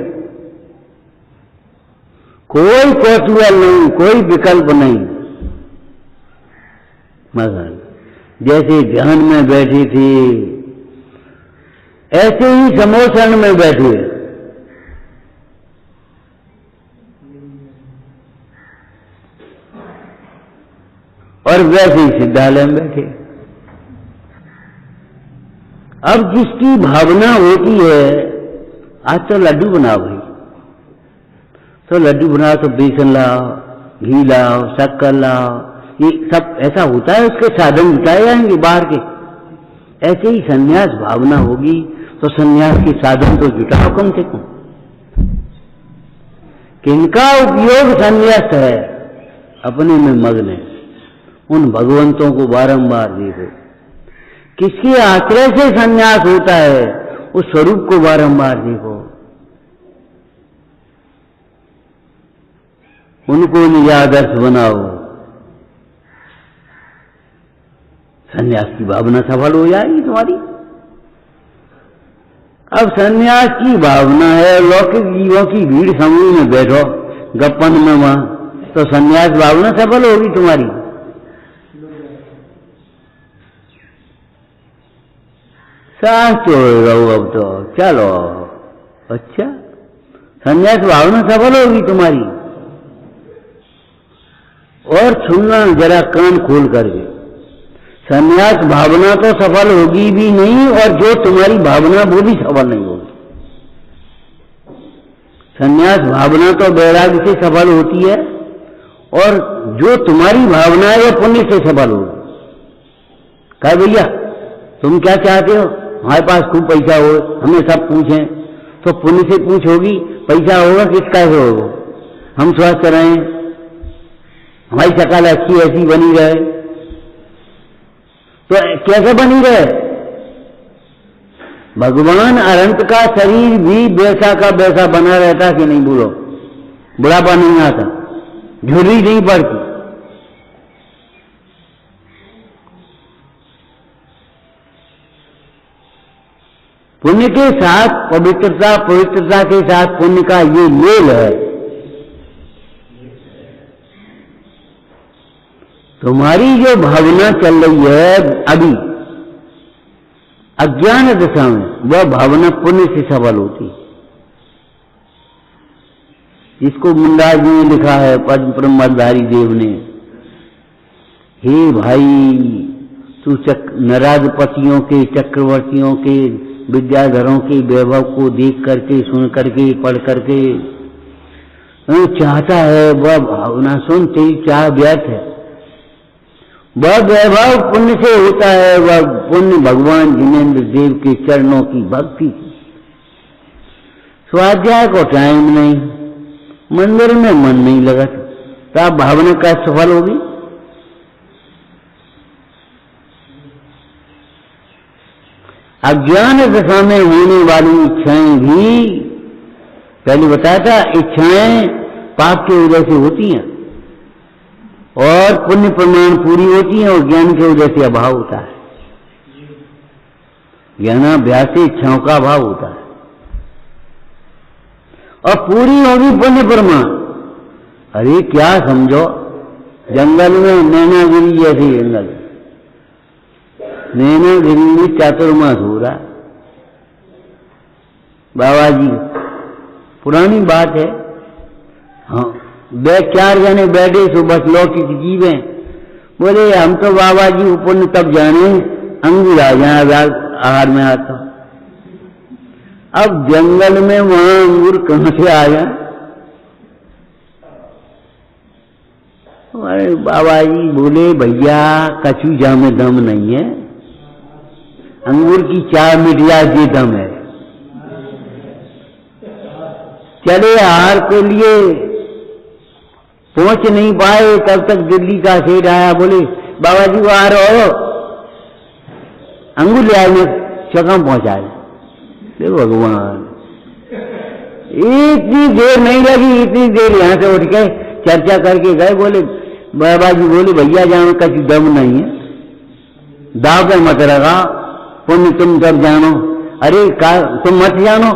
कोई कौतूहल नहीं, कोई विकल्प नहीं। मगर जैसे ध्यान में बैठी थी ऐसे ही समोषण में बैठे, और वैसे ही सिद्धालय में बैठे। अब जिसकी भावना होती है, आज तो लड्डू बनाओ भाई, तो लड्डू बनाओ, तो बेसन लाओ, घी लाओ, शक्कर लाओ, ये सब ऐसा होता है, उसके साधन जुटाए जाएंगे बाहर के। ऐसे ही संन्यास भावना होगी तो संन्यास के साधन तो जुटाओ कम से कम। किनका उपयोग संन्यास है, अपने में मग्न है, उन भगवंतों को बारंबार देखो। किसके आश्रय से संन्यास होता है, उस स्वरूप को बारंबार देखो, उनको निज आदर्श बनाओ, संन्यास की भावना सफल हो जाएगी तुम्हारी। अब संन्यास की भावना है, लौकिक जीवों की भीड़ समूह में बैठो गप्पन में वहां, तो संन्यास भावना सफल होगी तुम्हारी। सांस छोड़ रहो अब तो, चलो। अच्छा, संन्यास भावना सफल होगी तुम्हारी। और सुनना जरा कान खोल करके, संन्यास भावना तो सफल होगी भी नहीं, और जो तुम्हारी भावना वो भी सफल नहीं होगी। संन्यास भावना तो वैराग्य से सफल होती है, और जो तुम्हारी भावना है वो पुण्य से सफल होगी। कहे भैया तुम क्या चाहते हो, हमारे पास खूब पैसा हो, हमें सब पूछें, तो पुण्य से पूछोगी, पैसा होगा किसका से होगा, हम स्वस्थ रहें, हमारी शक्ल अच्छी ऐसी बनी रहे, तो कैसे बनी रहे। भगवान अनंत का शरीर भी वैसा का वैसा बना रहता कि नहीं, बोलो, बुढ़ापा नहीं आता, झुर्री नहीं पड़ती। पुण्य के साथ पवित्रता, पवित्रता के साथ पुण्य का ये मेल है। तुम्हारी जो भावना चल रही है अभी अज्ञान दशा में, वह भावना पुण्य से सफल होती। इसको मुंडाज ने लिखा है, पद्म ब्रह्मधारी देव ने, हे भाई तू नराधिपतियों के, चक्रवर्तियों के, विद्याधरों के वैभव को देख करके, सुन करके, पढ़ करके चाहता है, वह भावना सुन, तेरी चाह व्यर्थ है। वह वैभव पुण्य से होता है, वह पुण्य भगवान जिनेन्द्र देव के चरणों की भक्ति। स्वाध्याय को टाइम नहीं, मंदिर में मन नहीं लगा, तो आप भावना का सफल होगी। अज्ञान दशा में होने वाली इच्छाएं भी, पहले बताया था, इच्छाएं पाप के वजह से होती हैं, और पुण्य प्रमाण पूरी होती है, और ज्ञान के वजह से अभाव होता है। ज्ञानाभ्यास से इच्छाओं का अभाव होता है, और पूरी होगी पुण्य प्रमाण। अरे क्या समझो, जंगल में नैनागिरी जैसी जंगल, नैनागिरी में चातुर्मास हो रहा। बाबा जी पुरानी बात है, हाँ, 4 जने बैठे, सो बस लौकिक जीव हैं। बोले हम तो बाबा जी पुण्य तब जाने, अंगूर आ जाए आहार में आता। अब जंगल में वहां अंगूर कहां से आ जाए। अरे बाबा जी बोले भैया कछु जा में दम नहीं है, अंगूर की चाय मिट जाए ये दम है। चले आहार के लिए, पहुंच नहीं पाए, तब तक दिल्ली का सेठ आया, बोले बाबा जी वो आ रहे हो, अंगूर ले आए, चौका पहुंचाए। देखो भगवान, इतनी देर नहीं लगी, इतनी देर यहां से उठ के चर्चा करके गए। बोले बाबा जी, बोले भैया जानो का दम नहीं है, दाव पे मत लगा, पुण्य तुम जब जानो। अरे तुम मत जानो,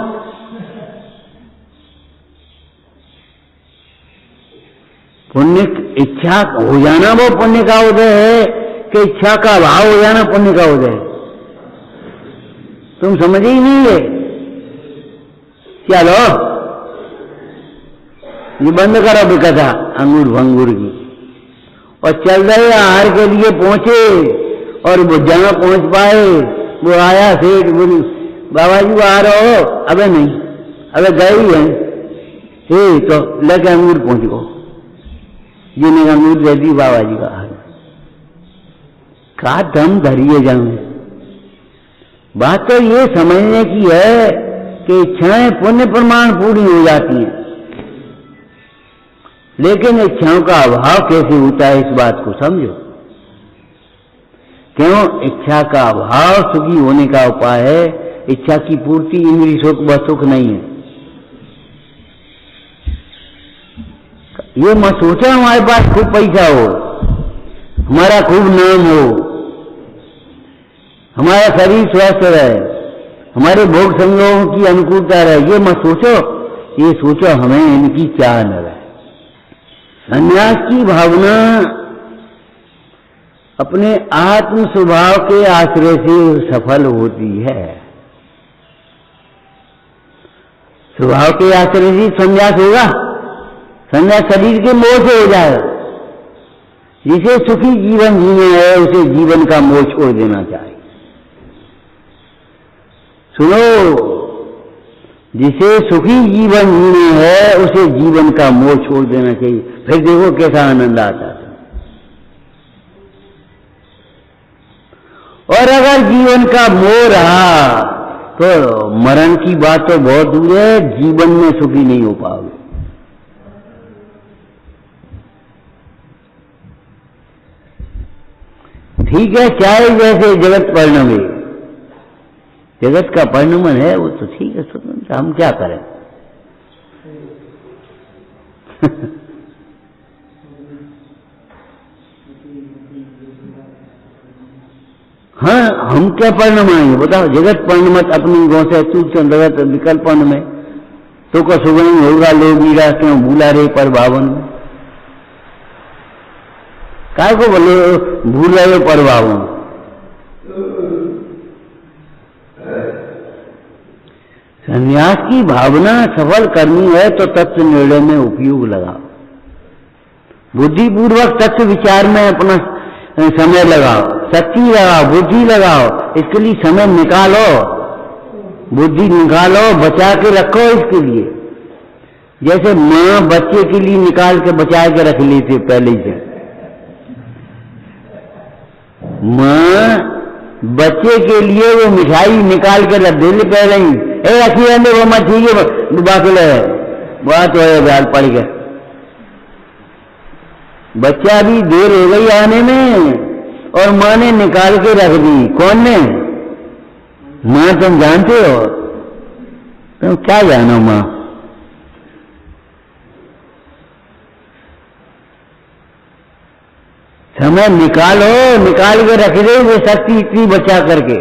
पुण्य इच्छा हो जाना वो पुण्य का उदय है कि इच्छा का भाव हो जाना पुण्य का उदय है? तुम समझ ही नहीं है। चलो ये बंद करो बिकथा अंगूर भंगूर की, और चल रहे आहार के लिए पहुंचे, और वो जहां पहुंच पाए वो आया सेठ, बोली बाबा जी वो आ रहे हो? अबे नहीं, अबे गए ही हैं। हे तो लेके अंगूर पहुंच गो, जिन्हें अंगूर दे दी बाबा जी का दम धरिए जाऊं। बात तो ये समझने की है कि इच्छाएं पुण्य प्रमाण पूरी हो जाती हैं, लेकिन इच्छाओं का अभाव कैसे होता है इस बात को समझो। क्यों? इच्छा का अभाव सुखी होने का उपाय है, इच्छा की पूर्ति इंद्रिय सुख व सुख नहीं है। ये मत सोचा हमारे पास खूब पैसा हो, हमारा खूब नाम हो, हमारा शरीर स्वस्थ रहे, हमारे भोग संयोगों की अनुकूलता रहे, ये मत सोचो। ये सोचो हमें इनकी चाह न रहे। संन्यास की भावना अपने आत्म स्वभाव के आश्रय से सफल होती है। स्वभाव के आश्रय से संन्यास होगा, संन्यास शरीर के मोह से हो जाएगा। जिसे सुखी जीवन जीना है उसे जीवन का मोह छोड़ देना चाहिए। सुनो, जिसे सुखी जीवन जीना है उसे जीवन का मोह छोड़ देना चाहिए, फिर देखो कैसा आनंद आता है। और अगर जीवन का मोह रहा तो मरण की बात तो बहुत दूर है, जीवन में सुखी नहीं हो पाओगे। ठीक है, चाहे जैसे जगत परिणमे, जगत का परिणमन है वो तो ठीक है, स्वतंत्र, हम क्या करें। हाँ, हम क्या परिणाम आएंगे बताओ? जगत परिणमत अपनी गौ से अच्युत जगत विकल्पन में तो का सुगम होगा, लोग मीरा क्यों भूला रे पर भावन में। काय को बोले भूल रहे पर भावन? संन्यास की भावना सफल करनी है तो तत्व निर्णय में उपयोग लगाओ, बुद्धिपूर्वक तत्व विचार में अपना समय लगाओ, शक्ति लगाओ, बुद्धि लगाओ, इसके लिए समय निकालो, बुद्धि निकालो, बचा के रखो इसके लिए। जैसे माँ बच्चे के लिए निकाल के बचा के रख लेती पहले से। माँ बच्चे के लिए वो मिठाई निकाल के रख दे पहले ही, रखी रहने वो मत ठीक है, बाकी है बात हो ब्याल पड़ गया। बच्चा भी देर हो गई आने में और माँ ने निकाल के रख दी। कौन ने? माँ। तुम जानते हो? तुम क्या जानो माँ? समय निकालो, निकाल के रख दे वो शक्ति इतनी बचा करके।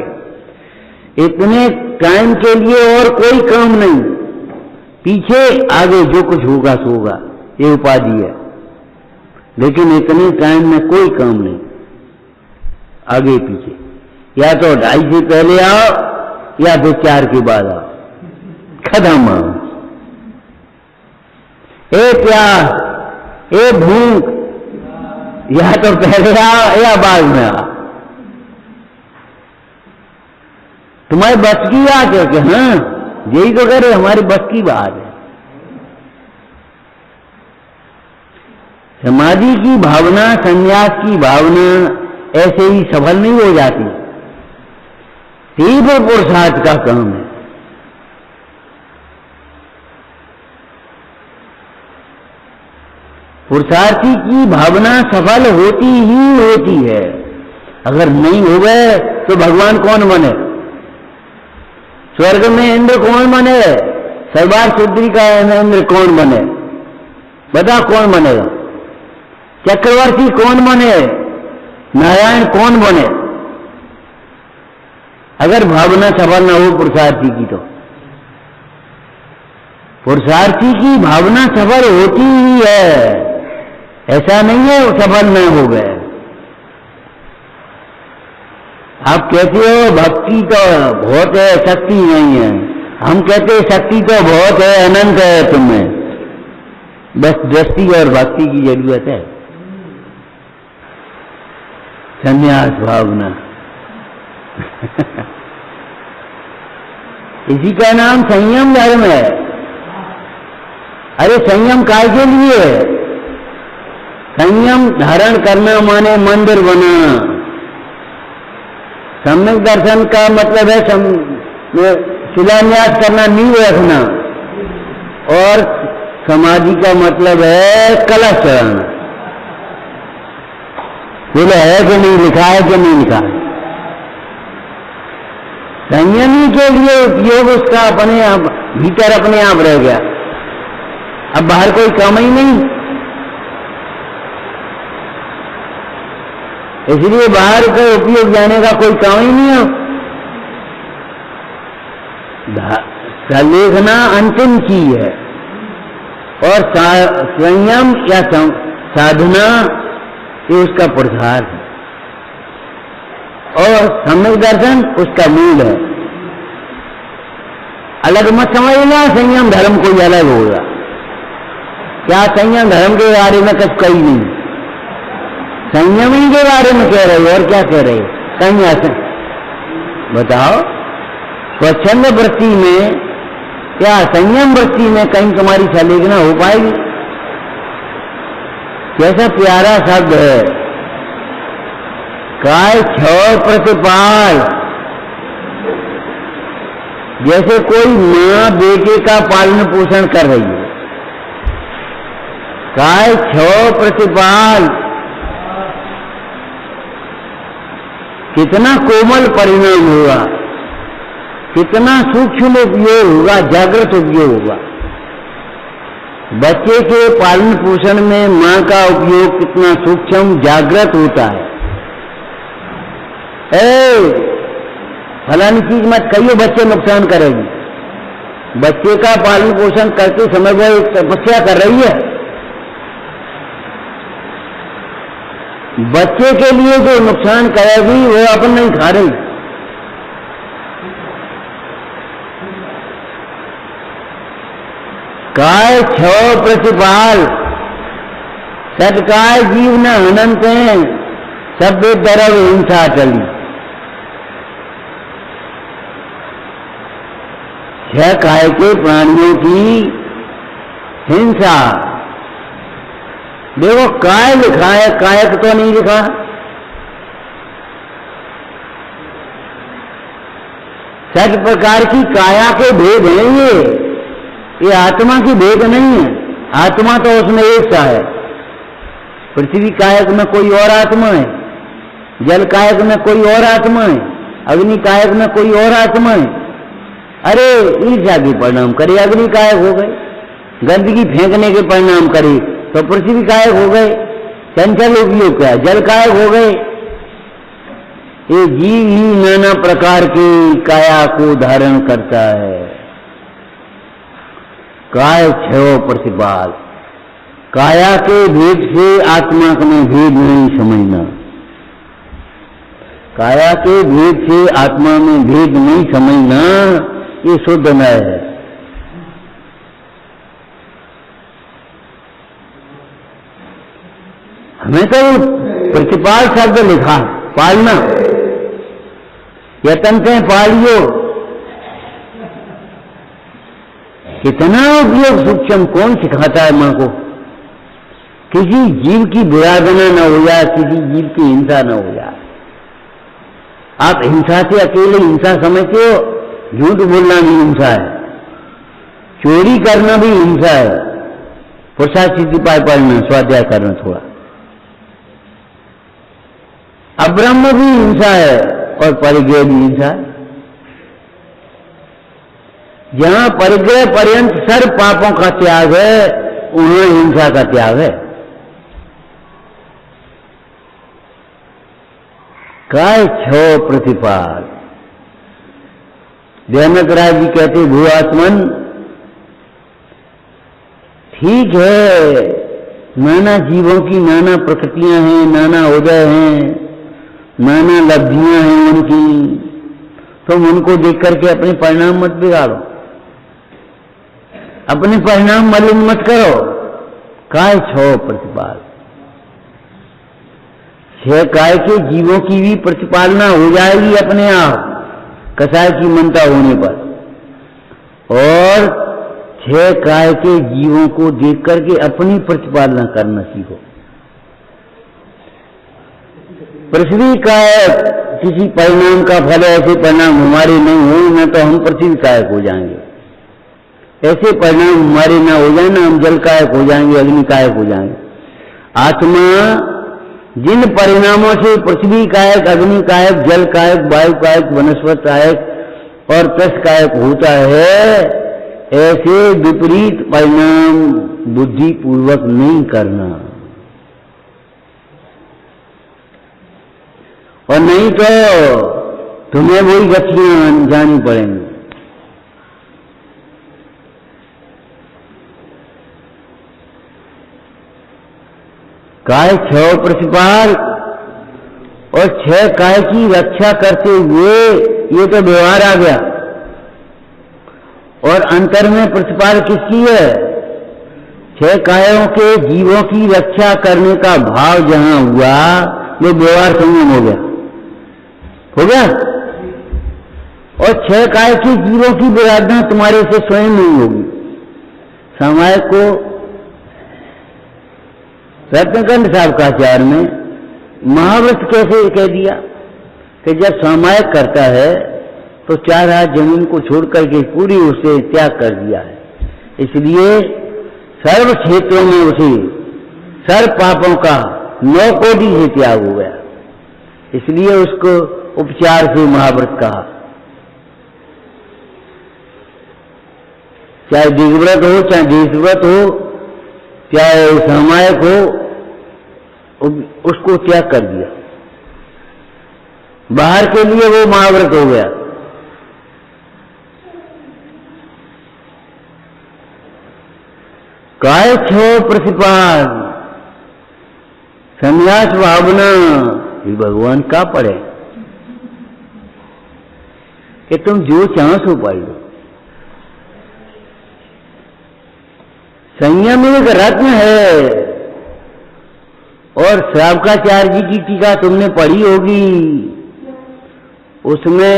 इतने टाइम के लिए और कोई काम नहीं, पीछे आगे जो कुछ होगा सो होगा, ये उपाधि है। लेकिन इतने टाइम में कोई काम नहीं, आगे पीछे, या तो 2:30 से पहले आओ या फिर 4 के बाद आओ, खत्म। ए प्यास, ए भूख, या तो पहले आओ या बाद में आओ। तुम्हारी बस की बात है कि हाँ, यही तो कह रहे हमारी बस की बात है। समाधि की भावना, संन्यास की भावना ऐसे ही सफल नहीं हो जाती, तीव्र पुरुषार्थ का काम है। पुरुषार्थी की भावना सफल होती ही होती है। अगर नहीं हो गए तो भगवान कौन बने? स्वर्ग में इंद्र कौन बने? सर्वार शुद्धि का इंद्र कौन बने? बता कौन बनेगा? चक्रवर्ती कौन बने? नारायण कौन बने? अगर भावना सफल न हो पुरुषार्थी की, तो पुरुषार्थी की भावना सफल होती ही है, ऐसा नहीं है वो सफल न हो गए। आप कहते हो भक्ति तो बहुत है, शक्ति नहीं है। हम कहते हैं शक्ति तो बहुत है, अनंत है तुम्हें, बस दृष्टि और भक्ति की जरूरत है। संन्यास भावना इसी का नाम संयम धर्म है। अरे संयम काय के लिए? संयम धारण करना माने मंदिर बनाना। सम्यक दर्शन का मतलब है शिलान्यास करना, नींव रखना, और समाधि का मतलब है कलश चढ़ाना। बोले है कि नहीं, लिखा है कि नहीं लिखा है? संयमी के लिए उपयोग उसका अपने आप भीतर अपने आप रह गया, अब बाहर कोई काम ही नहीं। इसलिए बाहर का उपयोग जाने का कोई काम ही नहीं है। लेखना अंतिम की है, और संयम या साधना ये उसका पुरुषार्थ है, और सम्यक दर्शन उसका मूल है। अलग मत समझना संयम धर्म कोई अलग होगा। क्या संयम धर्म के बारे में कुछ कही नहीं, संयम ही के बारे में कह रहे हो, और क्या कह रहे हो? संयम बताओ, स्वच्छंद वृत्ति में क्या संयम वृत्ति में कहीं तुम्हारी संलेखना हो पाएगी? कैसा प्यारा शब्द है, काय छव प्रतिपाल। जैसे कोई मां बेटे का पालन पोषण कर रही है। काय छव प्रतिपाल, कितना कोमल परिणाम होगा, कितना सूक्ष्म उपयोग होगा, जागृत उपयोग होगा। बच्चे के पालन पोषण में मां का उपयोग कितना सूक्ष्म जागृत होता है। फलानी चीज मत कहिए, बच्चे नुकसान करेगी। बच्चे का पालन पोषण करते समय वो एक तपस्या कर रही है। बच्चे के लिए जो नुकसान करेगी वो अपन नहीं खा रही। काय छव प्रतिपाल, सत्काय जीव न अनंत है, सब तरफ हिंसा चली। छह काय के प्राणियों की हिंसा। देखो काय लिखा है, कायक तो नहीं लिखा। सब प्रकार की काया के भेद हैं ये आत्मा की भेद नहीं है। आत्मा तो उसमें एक सा है। पृथ्वी कायक में कोई और आत्मा है, जल कायक में कोई और आत्मा है, अग्नि कायक में कोई और आत्मा है। अरे ईर्ष्या के परिणाम करे अग्नि कायक हो गए, गंदगी फेंकने के परिणाम करे तो पृथ्वी कायक हो गए, चंचल उपयोग का जल कायक हो गए। ये जीव ही नाना प्रकार की काया को धारण करता है। काय छव प्रतिपाल, काया के भेद से आत्मा में भेद नहीं समझना। काया के भेद से आत्मा में भेद नहीं समझना, ये शुद्ध न्याय है। हमें तो प्रतिपाल शब्द लिखा, पालना, यतन से पालियो। कितना उपयोग सूक्ष्म कौन सिखाता है मां को? किसी जीव की बुरादना न हो जाए, किसी जीव की हिंसा न हो जाए। आप हिंसा से अकेले हिंसा समझते हो, झूठ बोलना भी हिंसा है, चोरी करना भी हिंसा है, पुरुषार्थ सिद्धि पाए पढ़ना, स्वाध्याय करना थोड़ा। अब्रह्म भी हिंसा है और परिग्रह भी हिंसा है। जहां परिग्रह पर्यंत सर्व पापों का त्याग है, उन्हें हिंसा का त्याग है। काय छो प्रतिपाल। जयनक राय जी कहते भूआत्मन, ठीक है, नाना जीवों की नाना प्रकृतियां हैं, नाना उदय हैं, नाना लब्धियां हैं उनकी, तुम उनको देख करके अपने परिणाम मत बिगाड़ो, अपने परिणाम मलिन मत करो। काय छो प्रतिपाल। छह काय के जीवों की भी प्रतिपालना हो जाएगी अपने आप, कसाय की मनता होने पर। और छह काय के जीवों को देख करके अपनी प्रतिपालना करना सीखो। पृथ्वी कायक किसी परिणाम का फल, ऐसे परिणाम हमारे नहीं हो, न तो हम पृथ्वी कायक हो जाएंगे। ऐसे परिणाम हमारे ना हो जाए ना हम जल कायक हो जाएंगे, अग्नि कायक हो जाएंगे। आत्मा जिन परिणामों से पृथ्वी कायक, अग्नि कायक, जल कायक, वायु कायक, वनस्पति कायक और तस कायक होता है, ऐसे विपरीत परिणाम बुद्धि पूर्वक नहीं करना। और नहीं तो तुम्हें वही गतियां जानी पड़ेंगी। काय छह प्रतिपाल और छह काय की रक्षा करते हुए, ये तो व्यवहार आ गया। और अंतर में प्रतिपाल किसकी है? छह कायों के जीवों की रक्षा करने का भाव जहां हुआ, वो व्यवहार संयम हो गया, हो गया। और छह काय के जीवों की विराधना तुम्हारे से स्वयं नहीं होगी। समय को रत्नकंड साहब का आचार में महाव्रत कैसे कह दिया कि जब सामायिक करता है तो 4 हाथ जमीन को छोड़ करके पूरी उसे त्याग कर दिया है। इसलिए सर्व क्षेत्रों में उसे सर्व पापों का 9 कोटि से त्याग हो गया। इसलिए उसको उपचार से महाव्रत कहा। चाहे दिग्व्रत हो, चाहे देशव्रत हो, चाहे सामायिक हो, उसको त्याग कर दिया। बाहर के लिए वो महाव्रत हो गया। काय छो प्रतिपाल संन्यास भावना, ये भगवान का पढ़े कि तुम जो चाहो सो पाई लो। संयम एक रत्न है। और श्रावकाचार्य जी की टीका तुमने पढ़ी होगी, उसमें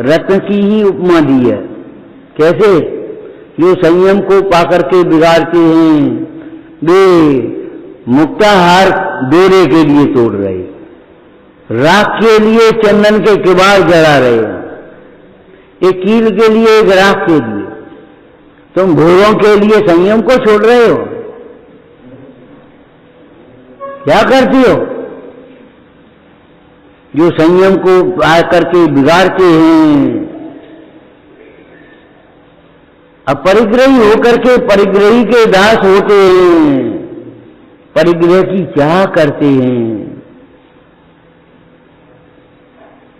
रत्न की ही उपमा दी है। कैसे? जो संयम को पाकर के बिगाड़ते हैं, वे मुक्ताहार डोरे के लिए तोड़ रहे, राख के लिए चंदन के किवाड़ जला रहे, एक कील के लिए, एक राख के लिए। तुम भोगों के लिए संयम को छोड़ रहे हो। क्या करती हो? जो संयम को आकर के बिगाड़ते हैं, अब परिग्रही होकर के परिग्रही के दास होते हैं, परिग्रह की चाह करते हैं,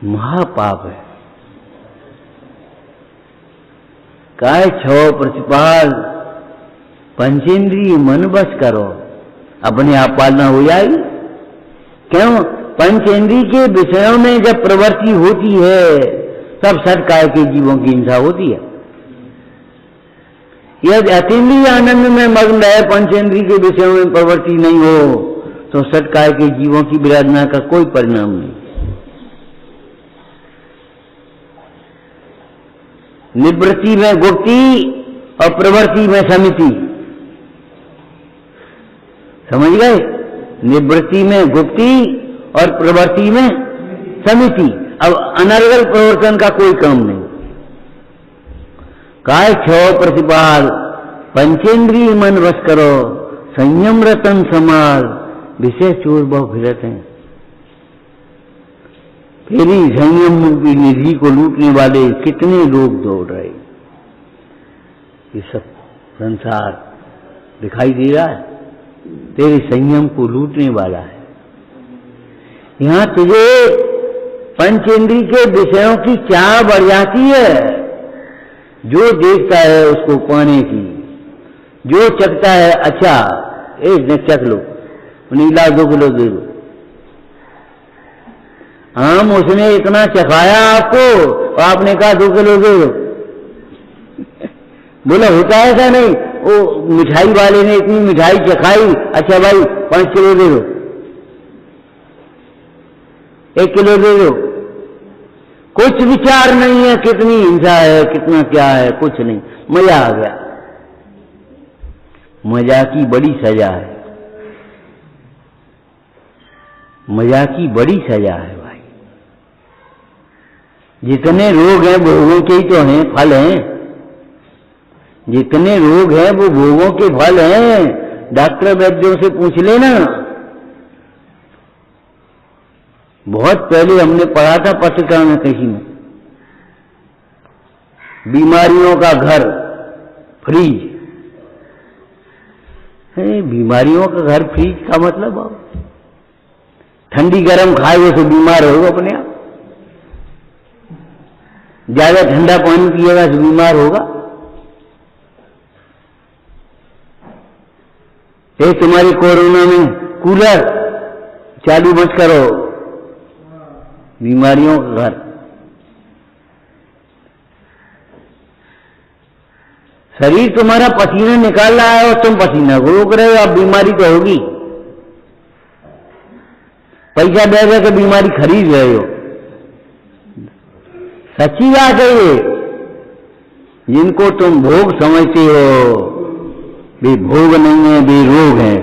महापाप है। काय छो प्रतिपाल पंचेंद्रिय मन बस करो, अपने आप पालना हो जाएगी। क्यों? पंचेंद्रिय के विषयों में जब प्रवृत्ति होती है तब सठ काय के जीवों की हिंसा होती है। यदि अतीन्द्रिय आनंद में मग्न है, पंचेंद्रिय के विषयों में प्रवृत्ति नहीं हो, तो सठ काय के जीवों की विराधना का कोई परिणाम नहीं। निवृत्ति में गुप्ति और प्रवृत्ति में समिति, समझ गए? निवृत्ति में गुप्ति और प्रवृत्ति में समिति। अब अनर्गल प्रवर्तन का कोई काम नहीं। काय छो प्रतिपाल पंचेंद्रिय मन वश करो, संयम रतन समाल विषय चोर बहु फिरत हैं। फिर संयम की निधि को लूटने वाले कितने लोग दौड़ रहे। ये सब संसार दिखाई दे रहा है, तेरे संयम को लूटने वाला है। यहां तुझे पंचेंद्री के विषयों की चाह बढ़ जाती है। जो देखता है उसको पाने की, जो चखता है अच्छा चख लो, नीला 2 किलो दे दो। आम उसने इतना चखाया आपको और आपने कहा 2 किलो दे दो। बोला होता है ऐसा नहीं, वो मिठाई वाले ने इतनी मिठाई चखाई, अच्छा भाई 5 किलो दे दो, 1 किलो दे दो। कुछ विचार नहीं है, कितनी हिंसा है, कितना क्या है, कुछ नहीं, मजा आ गया। मजा की बड़ी सजा है, मजा की बड़ी सजा है भाई। जितने रोग हैं भोगों के ही तो हैं, फल हैं। जितने रोग हैं वो भोगों के फल हैं। डॉक्टर वैद्यों से पूछ लेना। बहुत पहले हमने पढ़ा था पत्रिका में कहीं में, बीमारियों का घर फ्रीज है। बीमारियों का घर फ्रीज का मतलब ठंडी गर्म खाए तो बीमार होगा अपने आप। ज्यादा ठंडा पानी पिएगा तो बीमार होगा। तुम्हारी कोरोना में कूलर चालू मत करो, बीमारियों का घर। शरीर तुम्हारा पसीना निकाल रहा है और तुम पसीना को रोक रहे हो, अब बीमारी तो होगी। पैसा दे दे के बीमारी खरीद रहे हो। सच्ची बात है ये। जिनको तुम भोग समझते हो वे भोग नहीं है, वे रोग हैं,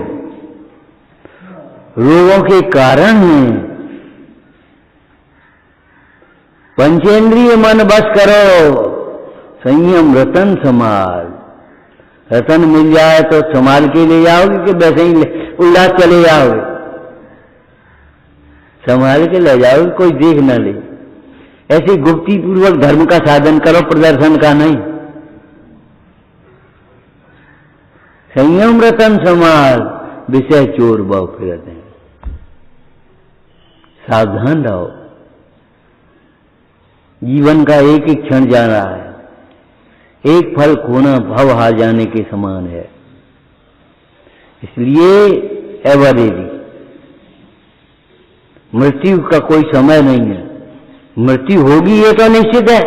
रोगों के कारण हैं। पंचेंद्रिय मन बस करो, संयम रतन संभाल। रतन मिल जाए तो संभाल के ले जाओगे कि वैसे ही उल्लास चले जाओगे? संभाल के ले जाओगे, कोई देख न ले। ऐसे गुप्ती पूर्वक धर्म का साधन करो, प्रदर्शन का नहीं। संयम रतन संभाल विषय चोर बहु फिरत हैं। सावधान रहो, जीवन का एक एक क्षण जा रहा है। एक फल खोना भव हार जाने के समान है। इसलिए एवर रेडी। मृत्यु का कोई समय नहीं है। मृत्यु होगी ये तो निश्चित है।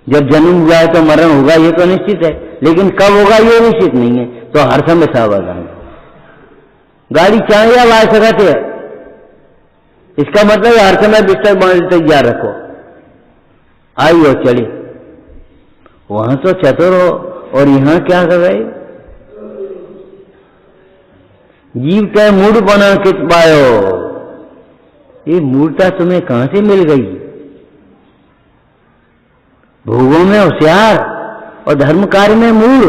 जब जन्म हुआ है तो मरण होगा ये तो निश्चित है, लेकिन कब होगा ये निश्चित नहीं है। तो हर समय सावधान। गाड़ी चाहे या वाय सकते है, इसका मतलब हर समय बिस्तर बांध तैयार रखो, आई और चली। वहां तो चतुर हो और यहां क्या कर रहे? जीव के मूड बना कित पायो। ये मूर्ता तुम्हें कहां से मिल गई? भोगों में होशियार और धर्म कार्य में मूड।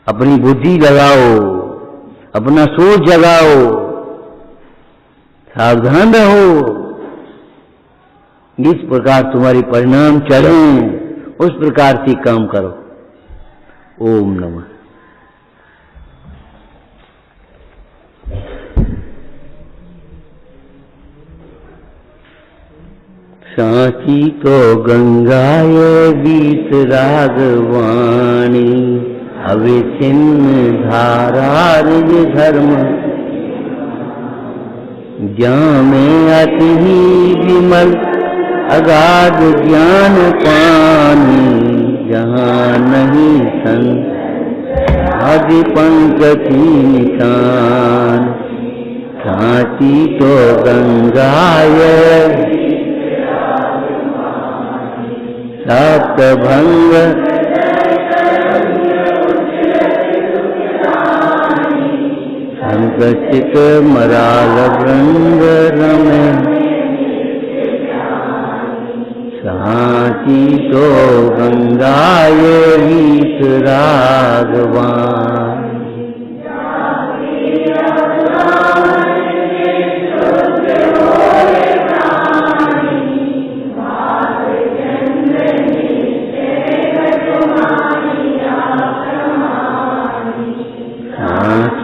अपनी बुद्धि लगाओ, अपना सोच जगाओ, सावधान रहो। जिस प्रकार तुम्हारे परिणाम चलें उस प्रकार से काम करो। ओम नमः। सांची तो गंगाए गीत रागवाणी, अविच्छिन्न धारा निज धर्म। जामे अति विमल अगाध ज्ञान पानी, जहाँ नहीं सन आदि पंकति निशान। सांची तो गंगाए सप्तभंग संकचित मराल वृंद रमे। सांची तो गंगाए गीत रागवान।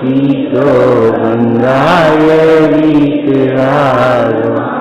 सी तो गंगा ये रीत राघवा।